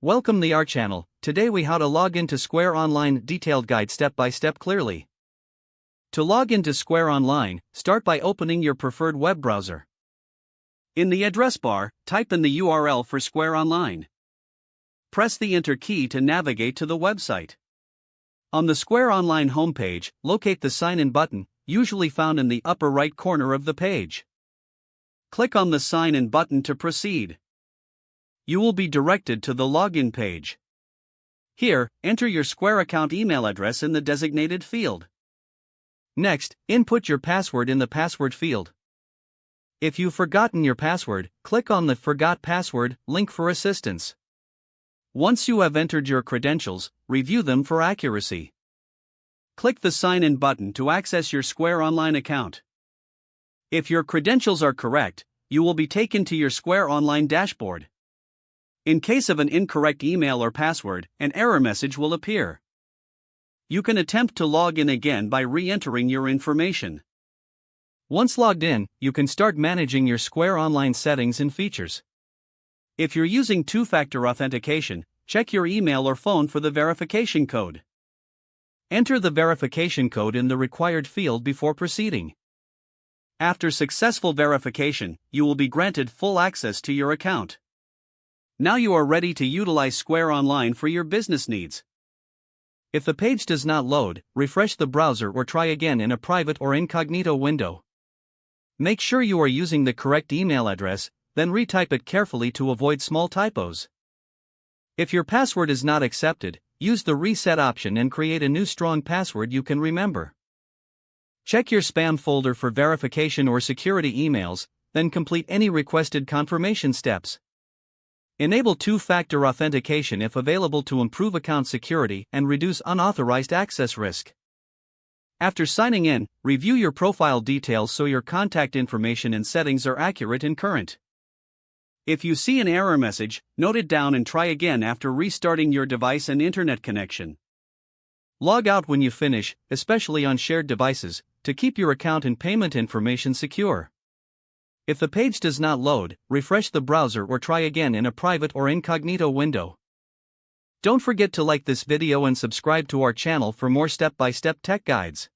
Welcome to our channel. Today we how to log into Square Online detailed guide step by step clearly. To log into Square Online, start by opening your preferred web browser. In the address bar, type in the URL for Square Online. Press the Enter key to navigate to the website. On the Square Online homepage, locate the Sign In button, usually found in the upper right corner of the page. Click on the Sign In button to proceed. You will be directed to the login page. Here, enter your Square account email address in the designated field. Next, input your password in the password field. If you've forgotten your password, click on the Forgot Password link for assistance. Once you have entered your credentials, review them for accuracy. Click the Sign In button to access your Square Online account. If your credentials are correct, you will be taken to your Square Online dashboard. In case of an incorrect email or password, an error message will appear. You can attempt to log in again by re-entering your information. Once logged in, you can start managing your Square Online settings and features. If you're using two-factor authentication, check your email or phone for the verification code. Enter the verification code in the required field before proceeding. After successful verification, you will be granted full access to your account. Now you are ready to utilize Square Online for your business needs. If the page does not load, refresh the browser or try again in a private or incognito window. Make sure you are using the correct email address, then retype it carefully to avoid small typos. If your password is not accepted, use the reset option and create a new strong password you can remember. Check your spam folder for verification or security emails, then complete any requested confirmation steps. Enable two-factor authentication if available to improve account security and reduce unauthorized access risk. After signing in, review your profile details so your contact information and settings are accurate and current. If you see an error message, note it down and try again after restarting your device and internet connection. Log out when you finish, especially on shared devices, to keep your account and payment information secure. If the page does not load, refresh the browser or try again in a private or incognito window. Don't forget to like this video and subscribe to our channel for more step-by-step tech guides.